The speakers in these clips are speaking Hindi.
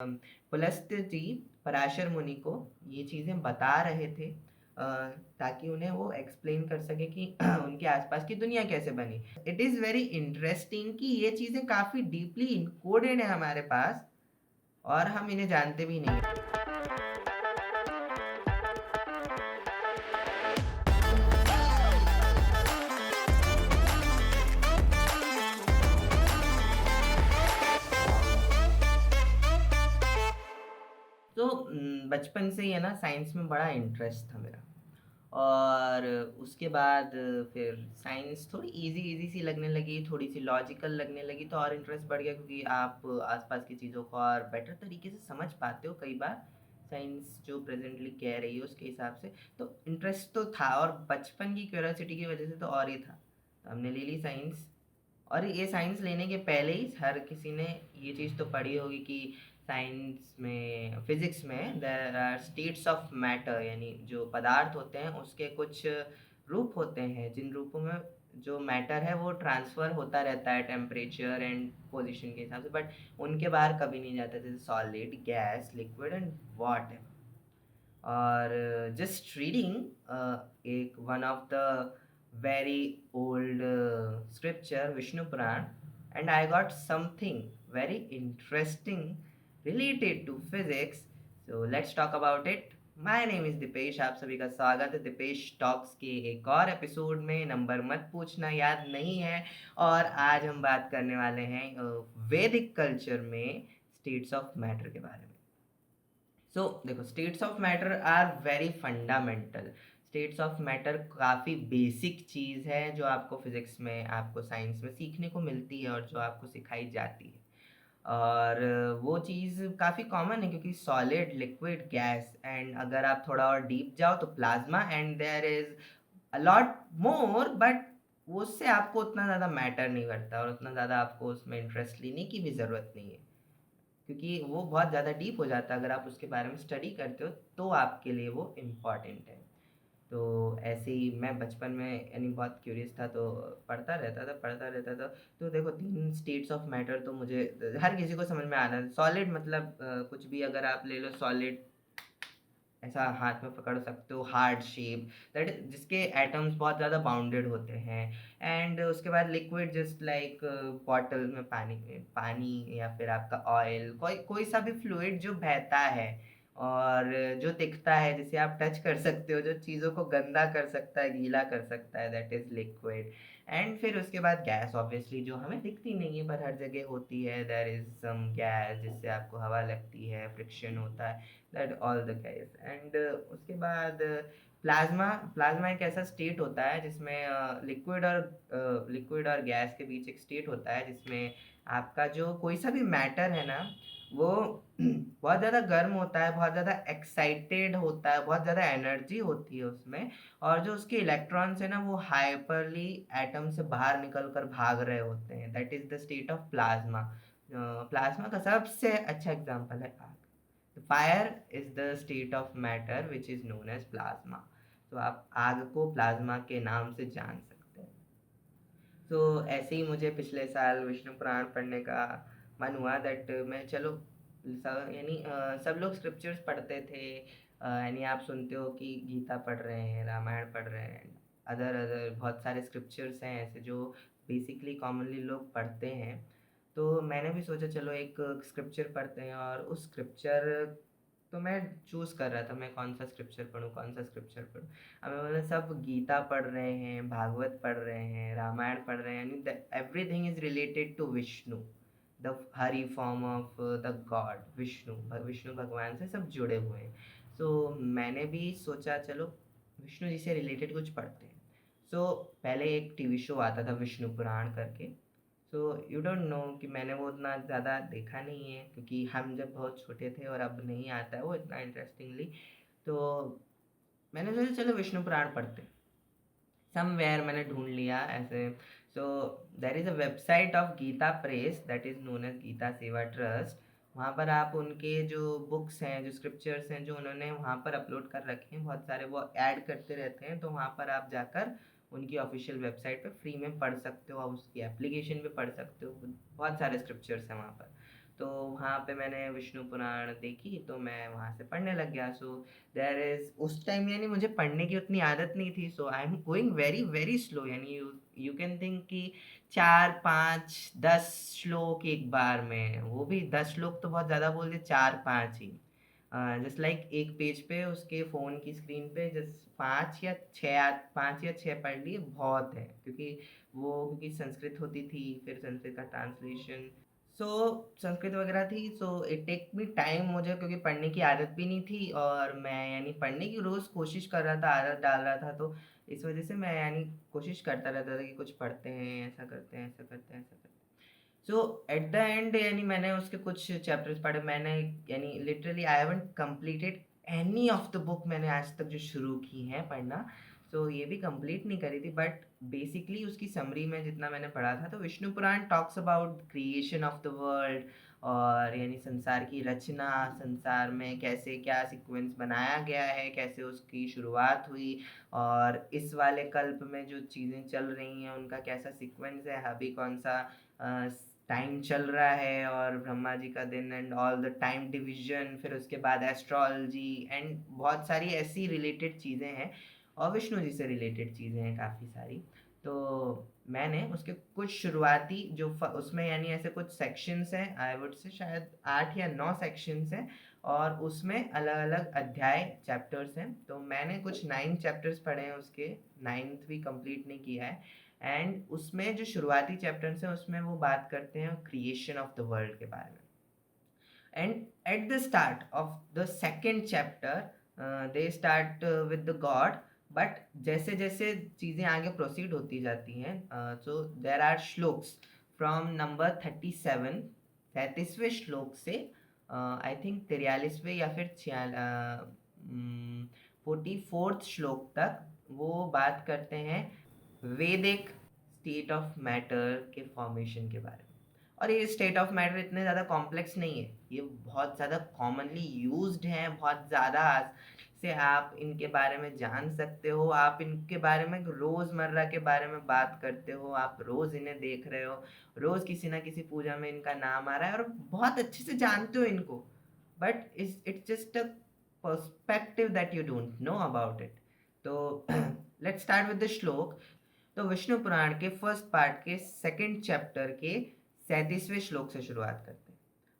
पुलस्त्य जी पराशर मुनि को ये चीज़ें बता रहे थे ताकि उन्हें वो एक्सप्लेन कर सके कि उनके आसपास की दुनिया कैसे बनी। इट इज़ वेरी इंटरेस्टिंग कि ये चीज़ें काफ़ी डीपली इनकोडेड है हमारे पास और हम इन्हें जानते भी नहीं हैं। तो बचपन से ही है ना साइंस में बड़ा इंटरेस्ट था मेरा। और उसके बाद फिर साइंस थोड़ी इजी सी लगने लगी, थोड़ी सी लॉजिकल लगने लगी, तो और इंटरेस्ट बढ़ गया क्योंकि आप आसपास की चीज़ों को और बेटर तरीके से समझ पाते हो कई बार, साइंस जो प्रेजेंटली कह रही है उसके हिसाब से। तो इंटरेस्ट तो था और बचपन की क्यूरियोसिटी की वजह से तो और ही था, तो हमने ले ली साइंस। और ये साइंस लेने के पहले ही हर किसी ने ये चीज़ तो पढ़ी होगी कि साइंस में, फिजिक्स में there are states of matter, यानी जो पदार्थ होते हैं उसके कुछ रूप होते हैं जिन रूपों में जो मैटर है वो ट्रांसफ़र होता रहता है टेम्परेचर एंड पोजीशन के हिसाब से, बट उनके बाहर कभी नहीं जाता, जैसे solid, gas, liquid and whatever. और जस्ट रीडिंग एक one of the very old scripture Vishnu Puran, and I got something very interesting related to physics. So let's talk about it. My name is Dipesh, आप सभी का स्वागत है दिपेश टॉक्स के एक और एपिसोड में। नंबर मत पूछना, याद नहीं है। और आज हम बात करने वाले हैं वैदिक कल्चर में स्टेट्स ऑफ मैटर के बारे में। देखो, states of matter are very fundamental. States of matter काफ़ी बेसिक चीज़ है जो आपको फिजिक्स में, आपको साइंस में सीखने को मिलती है और जो आपको सिखाई जाती है। और वो चीज़ काफ़ी कॉमन है क्योंकि सॉलिड, लिक्विड, गैस एंड अगर आप थोड़ा और डीप जाओ तो plasma, and there is a lot more, but उससे आपको उतना ज़्यादा मैटर नहीं करता और उतना ज़्यादा आपको उसमें इंटरेस्ट लेने की भी ज़रूरत नहीं है क्योंकि वो बहुत ज़्यादा डीप हो जाता है। अगर आप उसके बारे में स्टडी करते हो तो आपके लिए वो इम्पॉर्टेंट है। तो ऐसे ही मैं बचपन में यानी बहुत क्यूरियस था, तो पढ़ता रहता था। तो देखो, 3 स्टेट्स ऑफ मैटर तो मुझे हर किसी को समझ में आना है। सॉलिड मतलब कुछ भी अगर आप ले लो सॉलिड, ऐसा हाथ में पकड़ सकते हो, हार्ड शेप, दैट जिसके एटम्स बहुत ज़्यादा बाउंडेड होते हैं। एंड उसके बाद लिक्विड, जस्ट लाइक बॉटल में पानी या फिर आपका ऑयल, कोई कोई सा भी फ्लूइड जो बहता है और जो दिखता है, जिसे आप टच कर सकते हो, जो चीज़ों को गंदा कर सकता है, गीला कर सकता है, दैट इज़ लिक्विड। एंड फिर उसके बाद गैस, ऑब्वियसली जो हमें दिखती नहीं है पर हर जगह होती है, देयर इज़ सम गैस जिससे आपको हवा लगती है, फ्रिक्शन होता है, that all the gas. And उसके बाद प्लाज्मा। प्लाज्मा एक ऐसा स्टेट होता है जिसमें लिक्विड और गैस के बीच एक स्टेट होता है जिसमें आपका जो कोई सा भी मैटर है ना, वो बहुत ज़्यादा गर्म होता है, बहुत ज़्यादा एक्साइटेड होता है, बहुत ज़्यादा एनर्जी होती है उसमें, और जो उसके इलेक्ट्रॉन्स है ना वो हाइपरली एटम से बाहर निकल कर भाग रहे होते हैं, that is the state of plasma. Plasma का सबसे अच्छा एग्जांपल है आग। Fire is the state of matter which is known as plasma. तो आप आग को प्लाज्मा के नाम से जान सकते हैं। तो ऐसे ही मुझे पिछले साल विष्णु पुराण पढ़ने का मन हुआ, दैट मैं चलो यानी सब लोग स्क्रिप्चर्स पढ़ते थे, यानी आप सुनते हो कि गीता पढ़ रहे हैं, रामायण पढ़ रहे हैं, अदर अदर बहुत सारे स्क्रिप्चर्स हैं ऐसे जो बेसिकली कॉमनली लोग पढ़ते हैं। तो मैंने भी सोचा चलो एक स्क्रिप्चर पढ़ते हैं, और उस स्क्रिप्चर तो मैं चूज़ कर रहा था मैं कौन सा स्क्रिप्चर पढूँ, कौन सा स्क्रिप्चर पढूँ। अब मैंने सब गीता पढ़ रहे हैं, भागवत पढ़ रहे हैं, रामायण पढ़ रहे हैं, यानी the everything is related to Vishnu, the Hari form of the god Vishnu. Vishnu भगवान से सब जुड़े हुए हैं। सो मैंने भी सोचा चलो विष्णु जी से रिलेटेड कुछ पढ़ते हैं। पहले एक टीवी शो आता था विष्णु पुराण करके। यू डोंट नो कि मैंने वो उतना ज़्यादा देखा नहीं है क्योंकि हम जब बहुत छोटे थे और अब नहीं आता है वो इतना इंटरेस्टिंगली। तो मैंने सोचा चलो विष्णु पुराण पढ़ते हैं। समवेयर मैंने ढूंढ लिया ऐसे। So there is a website of Gita Press that is known as Gita Seva Trust. वहाँ पर आप उनके जो बुक्स हैं, जो स्क्रिप्चर्स हैं, जो उन्होंने वहाँ पर अपलोड कर रखे हैं, बहुत सारे वो ऐड करते रहते हैं, तो वहाँ पर आप जाकर उनकी ऑफिशियल वेबसाइट पे फ्री में पढ़ सकते हो, आप उसकी एप्लीकेशन पे पढ़ सकते हो, बहुत सारे स्क्रिप्चर्स हैं वहाँ पर। तो वहाँ पे मैंने विष्णु पुराण देखी, तो मैं वहाँ से पढ़ने लग गया। सो देयर इज़ उस टाइम यानी मुझे पढ़ने की उतनी आदत नहीं थी, so I am going very, very slow. यानी यू यू कैन थिंक कि 4, 5, 10 श्लोक एक बार में, वो भी 10 श्लोक तो बहुत ज़्यादा बोल दिए, 4-5 ही। जस्ट लाइक एक पेज पे उसके फ़ोन की स्क्रीन पे जस्ट 5 या 6 पढ़ लिए बहुत है, क्योंकि वो क्योंकि संस्कृत होती थी, फिर संस्कृत का ट्रांसलेशन, सो संस्कृत वगैरह थी, so it take me time मुझे, क्योंकि पढ़ने की आदत भी नहीं थी और मैं यानी पढ़ने की रोज़ कोशिश कर रहा था, आदत डाल रहा था, तो इस वजह से मैं यानी कोशिश करता रहता था कि कुछ पढ़ते हैं, ऐसा करते हैं, ऐसा करते हैं, ऐसा करते हैं। सो एट द एंड यानी मैंने उसके कुछ चैप्टर्स पढ़े, मैंने यानी literally I haven't completed any of the book, मैंने आज तक जो शुरू की हैं पढ़ना, सो ये भी कंप्लीट नहीं करी थी, बट बेसिकली उसकी समरी में जितना मैंने पढ़ा था, तो Vishnu Purana talks about creation of the world, और यानी संसार की रचना, संसार में कैसे क्या सीक्वेंस बनाया गया है, कैसे उसकी शुरुआत हुई, और इस वाले कल्प में जो चीज़ें चल रही हैं उनका कैसा सीक्वेंस है, अभी कौन सा टाइम चल रहा है, और ब्रह्मा जी का दिन and all the time division, फिर उसके बाद एस्ट्रोलॉजी एंड बहुत सारी ऐसी रिलेटेड चीज़ें हैं, और विष्णु जी से रिलेटेड चीज़ें हैं काफ़ी सारी। तो मैंने उसके कुछ शुरुआती जो उसमें यानी ऐसे कुछ सेक्शंस हैं, आई वुड से शायद 8 या 9 सेक्शंस हैं, और उसमें अलग अलग अध्याय चैप्टर्स हैं, तो मैंने कुछ 9 चैप्टर्स पढ़े हैं उसके, 9th भी कंप्लीट नहीं किया है। एंड उसमें जो शुरुआती चैप्टर्स हैं उसमें वो बात करते हैं क्रिएशन ऑफ द वर्ल्ड के बारे में। And at the start of the second chapter they start with the God, but जैसे जैसे चीज़ें आगे प्रोसीड होती जाती हैं, so there are shlokas from number 37, 37वें श्लोक से आई थिंक 43वें या फिर 44th श्लोक तक वो बात करते हैं वैदिक स्टेट ऑफ मैटर के फॉर्मेशन के बारे में। और ये स्टेट ऑफ मैटर इतने ज़्यादा कॉम्प्लेक्स नहीं है, ये बहुत ज़्यादा कॉमनली यूज्ड हैं, बहुत ज़्यादा से आप इनके बारे में जान सकते हो, आप इनके बारे में रोज़मर्रा के बारे में बात करते हो, आप रोज़ इन्हें देख रहे हो, रोज़ किसी ना किसी पूजा में इनका नाम आ रहा है और बहुत अच्छे से जानते हो इनको, but it's just a perspective that you don't know about it. तो लेट्स स्टार्ट विद द श्लोक। तो विष्णु पुराण के फर्स्ट पार्ट के सेकंड चैप्टर के 37वें श्लोक से शुरुआत करते हैं।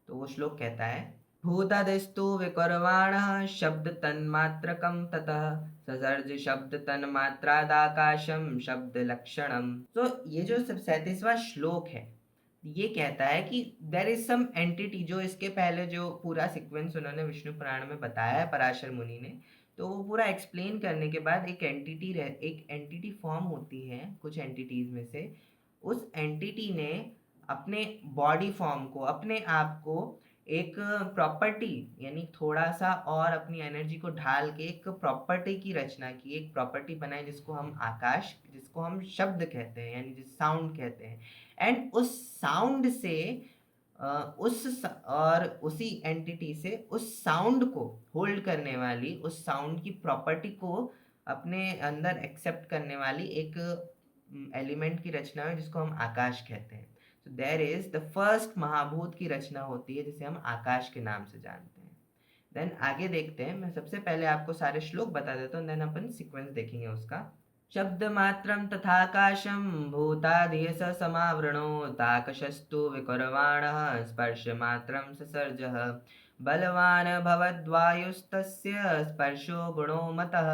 तो वो श्लोक कहता है, भूतादिस्तु विकुर्वाणः शब्द तन्मात्रकं ततः ससर्ज शब्द तन्मात्रादाकाशम शब्द लक्षणम। तो ये जो 37वां श्लोक है, ये कहता है कि देर इज सम एंटिटी, जो इसके पहले जो पूरा सीक्वेंस उन्होंने विष्णु पुराण में बताया है पराशर मुनि ने, तो वो पूरा एक्सप्लेन करने के बाद एक एंटिटी फॉर्म होती है कुछ एंटिटीज में से, उस एंटिटी ने अपने बॉडी फॉर्म को, अपने आप को एक प्रॉपर्टी यानी थोड़ा सा और अपनी एनर्जी को ढाल के एक प्रॉपर्टी की रचना की, एक प्रॉपर्टी बनाई जिसको हम आकाश, जिसको हम शब्द कहते हैं यानी जिस साउंड कहते हैं। एंड उस साउंड से और उसी एंटिटी से उस साउंड को होल्ड करने वाली, उस साउंड की प्रॉपर्टी को अपने अंदर एक्सेप्ट करने वाली एक एलिमेंट की रचना है जिसको हम आकाश कहते हैं। तो देयर इज द फर्स्ट महाभूत की रचना होती है जिसे हम आकाश के नाम से जानते हैं। देन आगे देखते हैं, मैं सबसे पहले आपको सारे श्लोक बता देता हूँ, देन अपन सीक्वेंस देखेंगे उसका। शब्दमात्रं तथाकाशं भूतादिः स समावृणोताकशस्तु विकुर्वाणः स्पर्शमात्रं ससर्जः बलवान् भवद्वायुस्तस्य स्पर्शो गुणो मतः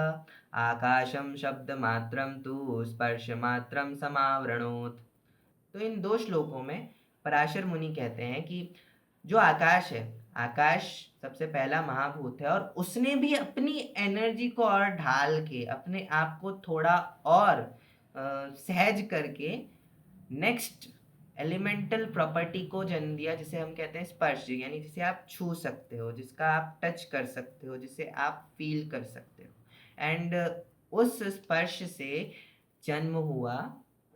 आकाशं शब्दमात्रं तु स्पर्शमात्रं समावृणोत्। तो इन दो श्लोकों में पराशर मुनि कहते हैं कि जो आकाश है, आकाश सबसे पहला महाभूत है, और उसने भी अपनी एनर्जी को और ढाल के अपने आप को थोड़ा और सहज करके नेक्स्ट एलिमेंटल प्रॉपर्टी को जन्म दिया, जिसे हम कहते हैं स्पर्श, यानी जिसे आप छू सकते हो, जिसका आप टच कर सकते हो, जिसे आप फील कर सकते हो। एंड उस स्पर्श से जन्म हुआ,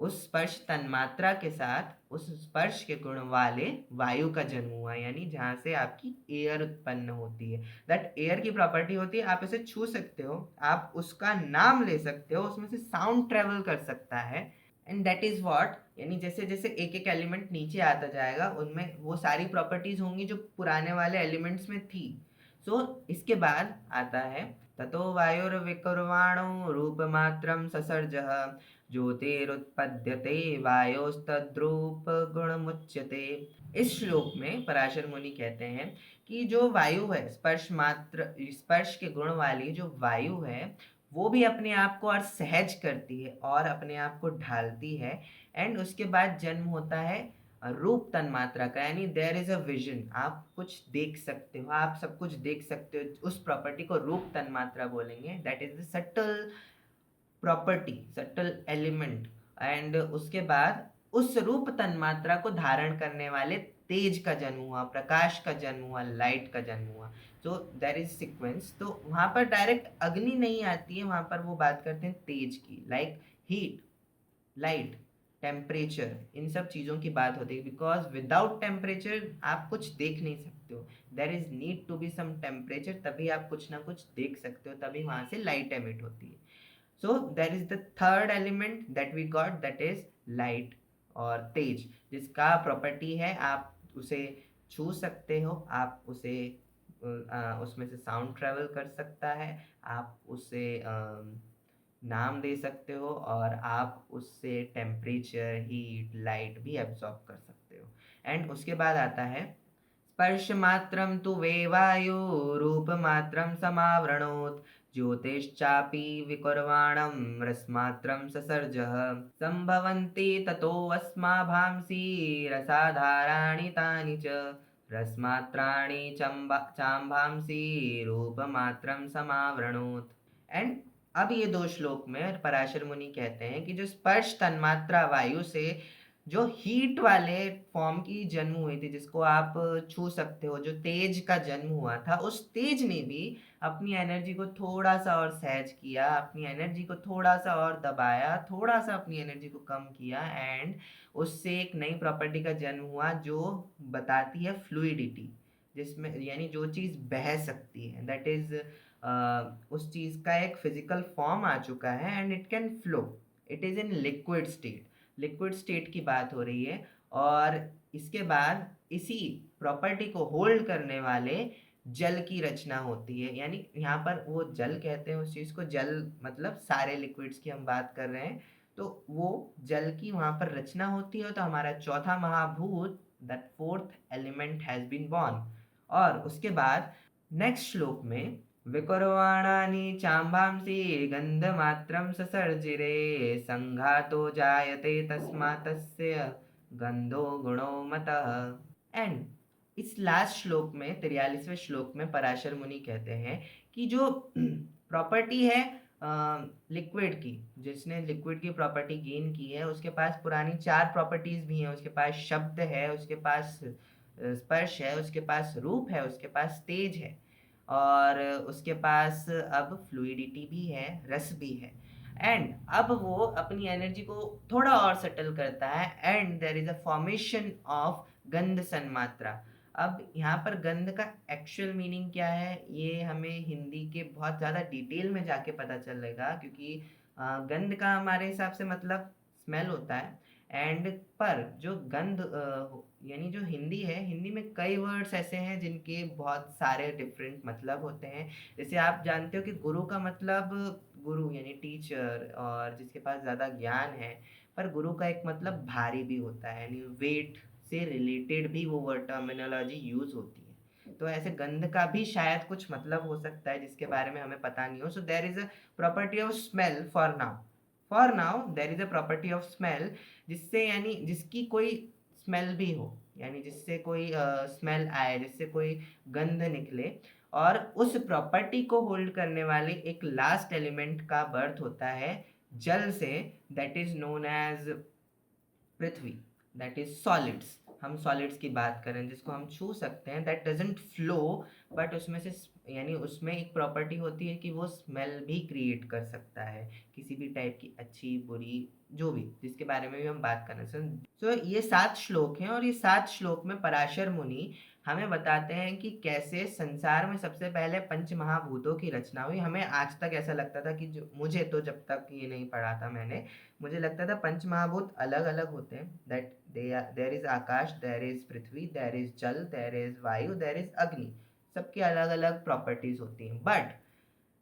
उस स्पर्श तन्मात्रा के साथ उस स्पर्श के गुण वाले वायु का जन्म हुआ, यानी जहाँ से आपकी एयर उत्पन्न होती है। दैट एयर की प्रॉपर्टी होती है, आप इसे छू सकते हो, आप उसका नाम ले सकते हो, उसमें से साउंड ट्रेवल कर सकता है, एंड दैट इज व्हाट यानी जैसे जैसे एक एक एलिमेंट नीचे आता जाएगा उनमें वो सारी प्रॉपर्टीज होंगी जो पुराने वाले एलिमेंट्स में थी। सो इसके बाद आता है ततो वायुर्विकुर्वाणो रूपमात्रं ससर्जः ज्योतिरुत्पद्यते वायोस्तद्रूप गुणमुच्यते। इस श्लोक में पराशर मुनि कहते हैं कि जो वायु है, स्पर्श के गुण वाली जो वायु है, वो भी अपने आप को और सहज करती है और अपने आप को ढालती है। एंड उसके बाद जन्म होता है रूप तन्मात्रा का, यानी देयर इज अ विजन, आप कुछ देख सकते हो, आप सब कुछ देख सकते हो। उस प्रॉपर्टी को रूप तन्मात्रा बोलेंगे, that is the subtle property, subtle element. And उसके बाद उस रूप तन्मात्रा को धारण करने वाले तेज का जन्म हुआ, प्रकाश का जन्म हुआ, लाइट का जन्म हुआ। तो देयर इज सीक्वेंस। तो वहां पर डायरेक्ट अग्नि नहीं आती है, वहां पर वो बात करते हैं तेज की, लाइक हीट, लाइट, टेम्परेचर, इन सब चीज़ों की बात होती है। बिकॉज विदाउट टेम्परेचर आप कुछ देख नहीं सकते हो, there is need to be some temperature, तभी आप कुछ ना कुछ देख सकते हो, तभी वहां से लाइट एमिट होती है। So there is the third element that we got, that is light और तेज, जिसका प्रॉपर्टी है आप उसे छू सकते हो, आप उसे उसमें से साउंड ट्रेवल कर सकता है, आप उसे नाम दे सकते हो और आप उससे टेम्परेचर, हीट, लाइट भी एब्जॉर्ब कर सकते हो। एंड उसके बाद आता है स्पर्श मात्रम तु वे वायु रूप मात्रम समावृणोत् ज्योतिश्चापि विकुर्वाणं रसमात्रं ससर्जः संभवन्ति ततो अस्माभांसि रसाधाराणि तानि च रसमात्राणि चाम्भांसि रूपमात्रं समावृणोत्। एंड अब ये दो श्लोक में पराशर मुनि कहते हैं कि जो स्पर्श तन्मात्रा वायु से जो हीट वाले फॉर्म की जन्म हुई थी, जिसको आप छू सकते हो, जो तेज का जन्म हुआ था, उस तेज ने भी अपनी एनर्जी को थोड़ा सा और सहज किया, अपनी एनर्जी को थोड़ा सा और दबाया, थोड़ा सा अपनी एनर्जी को कम किया। एंड उससे एक नई प्रॉपर्टी का जन्म हुआ जो बताती है फ्लूइडिटी, जिसमें यानी जो चीज़ बह सकती है, दैट इज उस चीज़ का एक फिजिकल फॉर्म आ चुका है and it can flow, it is in liquid state, liquid state की बात हो रही है। और इसके बाद इसी प्रॉपर्टी को होल्ड करने वाले जल की रचना होती है, यानी यहाँ पर वो जल कहते हैं उस चीज़ को, जल मतलब सारे लिक्विड्स की हम बात कर रहे हैं, तो वो जल की वहाँ पर रचना होती है। तो हमारा चौथा महाभूत, that fourth element has been born. और उसके बाद नेक्स्ट श्लोक में विकुर्वाणानि चाम्भांसि गन्धमात्रं ससर्जिरे संघातो जायते तस्मात् तस्य गंधो गुणो मतः। एंड इस लास्ट श्लोक में 43वें श्लोक में पराशर मुनि कहते हैं कि जो प्रॉपर्टी है लिक्विड की, जिसने लिक्विड की प्रॉपर्टी गेन की है, उसके पास पुरानी चार प्रॉपर्टीज भी हैं, उसके पास शब्द है, उसके पास स्पर्श है, उसके पास रूप है, उसके पास तेज है, और उसके पास अब फ्लूइडिटी भी है, रस भी है। एंड अब वो अपनी एनर्जी को थोड़ा और सेटल करता है and there is a formation of गंध सन्मात्रा। अब यहाँ पर गंध का एक्चुअल मीनिंग क्या है, ये हमें हिंदी के बहुत ज़्यादा डिटेल में जाके पता चलेगा, क्योंकि गंध का हमारे हिसाब से मतलब स्मेल होता है। एंड पर जो गंध यानी जो हिंदी है, हिंदी में कई वर्ड्स ऐसे हैं जिनके बहुत सारे डिफरेंट मतलब होते हैं। जैसे आप जानते हो कि गुरु का मतलब गुरु यानी टीचर, और जिसके पास ज़्यादा ज्ञान है। पर गुरु का एक मतलब भारी भी होता है, यानी वेट से रिलेटेड भी वो वर्ड टर्मिनोलॉजी यूज होती है। तो ऐसे गंध का भी शायद कुछ मतलब हो सकता है जिसके बारे में हमें पता नहीं हो। So there is a property of smell for now there is a property of smell, जिससे यानी जिसकी कोई स्मेल भी हो, यानी जिससे कोई स्मेल आए, जिससे कोई गंध निकले। और उस प्रॉपर्टी को होल्ड करने वाले एक लास्ट एलिमेंट का बर्थ होता है जल से, that is known as Prithvi, that is solids. हम सॉलिड्स की बात करें जिसको हम छू सकते हैं, दैट डजेंट फ्लो, बट उसमें से यानी उसमें एक प्रॉपर्टी होती है कि वो स्मेल भी क्रिएट कर सकता है, किसी भी टाइप की अच्छी बुरी, जो भी, जिसके बारे में भी हम बात करना। सो ये 7 श्लोक हैं और ये 7 श्लोक में पराशर मुनि हमें बताते हैं कि कैसे संसार में सबसे पहले पंच महाभूतों की रचना हुई। हमें आज तक ऐसा लगता था कि जो मुझे तो जब तक ये नहीं पढ़ा था मैंने, मुझे लगता था पंच महाभूत अलग-अलग होते हैं, that there is Akash, there is Prithvi, there is Jal, there is Vayu, there is Agni. सबकी अलग-अलग प्रॉपर्टीज़ होती हैं। बट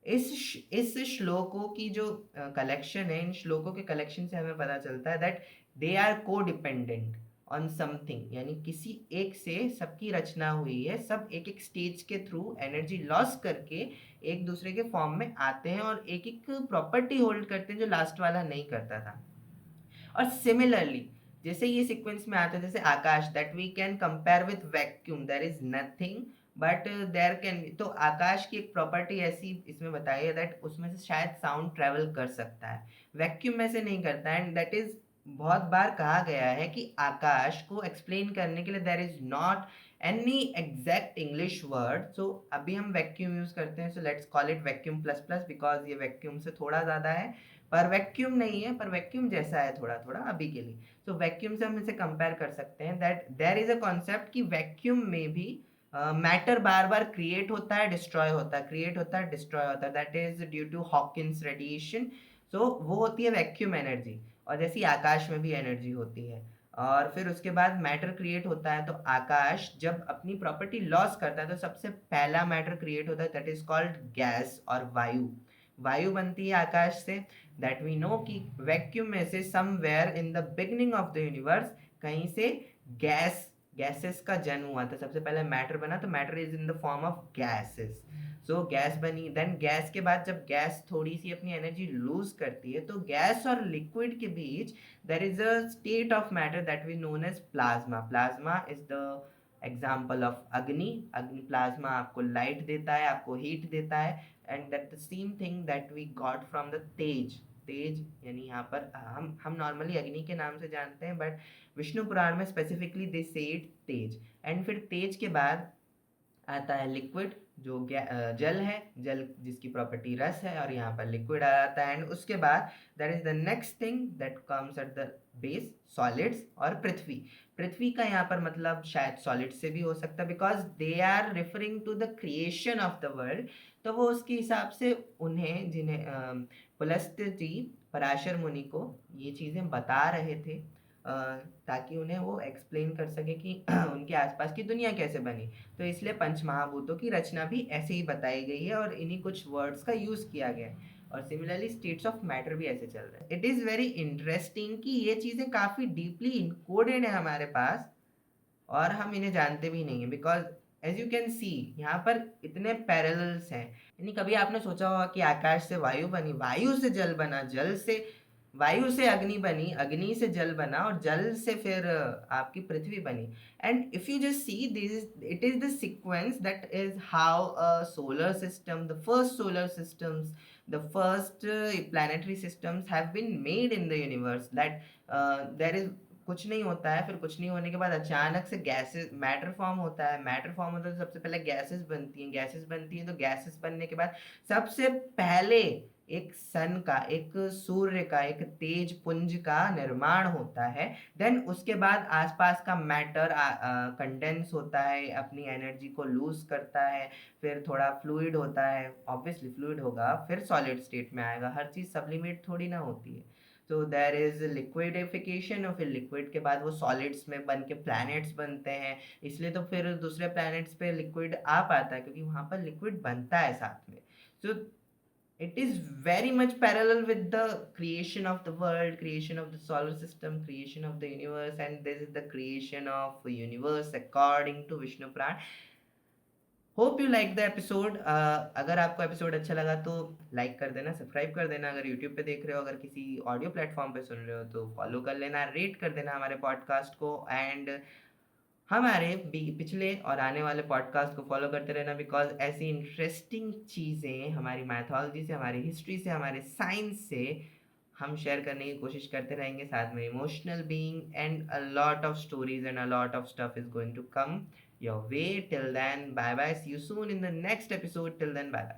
इस श्लोकों की जो कलेक्शन है, इन श्लोकों के कलेक्शन से हमें पता चलता है दैट दे आर को डिपेंडेंट ऑन समथिंग, यानी किसी एक से सबकी रचना हुई है। सब एक एक स्टेज के थ्रू एनर्जी लॉस करके एक दूसरे के फॉर्म में आते हैं और एक एक प्रॉपर्टी होल्ड करते हैं जो लास्ट वाला नहीं करता था। और सिमिलरली जैसे ये सीक्वेंस में आता है, जैसे आकाश, that we can compare with vacuum, there is nothing but there can, तो आकाश की एक प्रॉपर्टी ऐसी इसमें बताई है दैट उसमें से शायद साउंड ट्रेवल कर सकता है, वैक्यूम में से नहीं करता है। एंड दैट इज बहुत बार कहा गया है कि आकाश को एक्सप्लेन करने के लिए there is not any exact English word. So अभी हम वैक्यूम यूज करते हैं, so let's call it vacuum plus plus, because ये वैक्यूम से थोड़ा ज़्यादा है, पर वैक्यूम नहीं है, पर वैक्यूम जैसा है थोड़ा थोड़ा अभी के लिए। तो वैक्यूम से हम इसे कंपेयर कर सकते हैं that there is a concept कि वैक्यूम में भी मैटर बार बार क्रिएट होता है, डिस्ट्रॉय होता है, क्रिएट होता है, डिस्ट्रॉय होता है, that is due to Hawking's radiation. So वो होती है वैक्यूम एनर्जी, और जैसी आकाश में भी एनर्जी होती है। और फिर उसके बाद मैटर क्रिएट होता है, तो आकाश जब अपनी प्रॉपर्टी लॉस करता है तो सबसे पहला मैटर क्रिएट होता है, दैट इज कॉल्ड गैस और वायु। वायु बनती है आकाश से, दैट वी नो कि वैक्यूम में से somewhere in the beginning of the universe कहीं से गैसेस का जन्म हुआ था। सबसे पहले मैटर बना, तो matter is in the form of gases. So gas बनी, देन गैस के बाद जब गैस थोड़ी सी अपनी एनर्जी लूज करती है, तो गैस और लिक्विड के बीच there is a state of matter that we known as plasma. Plasma is the example of agni. Agni plasma आपको लाइट देता है, आपको हीट देता है, and that the same thing that we got from the tej. तेज यानी यहाँ पर हम नॉर्मली अग्नि के नाम से जानते हैं, बट विष्णु पुराण में स्पेसिफिकली दे से इट तेज। एंड फिर तेज के बाद आता है लिक्विड, जो जल है, जल जिसकी प्रॉपर्टी रस है, और यहाँ पर लिक्विड आ जाता है। एंड उसके बाद that is the next thing that comes at the base, solids और पृथ्वी। पृथ्वी का यहाँ पर मतलब शायद सॉलिड से भी हो सकता है, because they are referring to the creation of the world. तो वो उसके हिसाब से उन्हें, जिन्हें पुलस्त्य जी पराशर मुनि को ये चीज़ें बता रहे थे, ताकि उन्हें वो एक्सप्लेन कर सके कि उनके आसपास की दुनिया कैसे बनी। तो इसलिए पंच महाभूतों की रचना भी ऐसे ही बताई गई है और इन्हीं कुछ वर्ड्स का यूज़ किया गया है। और सिमिलरली स्टेट्स ऑफ मैटर भी ऐसे चल रहे हैं। इट इज़ वेरी इंटरेस्टिंग कि ये चीज़ें काफ़ी डीपली इनकोडेड है हमारे पास, और हम इन्हें जानते भी नहीं है, because as you can see यहाँ पर इतने पैरेलल्स हैं। यानी कभी आपने सोचा होगा कि आकाश से वायु बनी, वायु से जल बना, जल से वायु से अग्नि बनी, अग्नि से जल बना, और जल से फिर आपकी पृथ्वी बनी। And if you just see this, it is the sequence that is how a solar system, the first solar systems, the first planetary systems have been made in the universe, that there is कुछ नहीं होता है, फिर कुछ नहीं होने के बाद अचानक से गैसेस, मैटर फॉर्म होता है, मैटर फॉर्म होता है तो सबसे पहले गैसेस बनती हैं, गैसेस बनती हैं तो गैसेस बनने के बाद सबसे पहले एक सन का, एक सूर्य का, एक तेज पुंज का निर्माण होता है। देन उसके बाद आसपास का मैटर कंडेंस होता है, अपनी एनर्जी को लूज करता है, फिर थोड़ा फ्लूइड होता है, ऑब्वियसली फ्लूइड होगा, फिर सॉलिड स्टेट में आएगा। हर चीज़ सब्लिमेट थोड़ी ना होती है। तो देर इज लिक्विडिफिकेशन, और फिर लिक्विड के बाद वो सॉलिड्स में बन के प्लैनेट्स बनते हैं। इसलिए तो फिर दूसरे प्लैनेट्स पे लिक्विड आ पाता है, क्योंकि वहाँ पर लिक्विड बनता है साथ में। सो it is very much parallel with the creation of the world, creation of the solar system, creation of the universe, and this is the creation of universe according to Vishnu Puran. Hope you like the episode. अगर आपको एपिसोड अच्छा लगा तो लाइक कर देना, सब्सक्राइब कर देना अगर यूट्यूब पे देख रहे हो, अगर किसी ऑडियो प्लेटफॉर्म पे सुन रहे हो तो फॉलो कर लेना, रेट कर देना हमारे पॉडकास्ट को, एंड हमारे पिछले और आने वाले पॉडकास्ट को फॉलो करते रहना, बिकॉज ऐसी इंटरेस्टिंग चीज़ें हमारी मैथोलॉजी से, हमारी हिस्ट्री से, हमारे साइंस से हम शेयर करने की कोशिश करते रहेंगे, साथ में emotional being, and a lot of stories and a lot of stuff is going to come your way. Till then, bye bye. See you soon in the next episode. Till then, bye bye.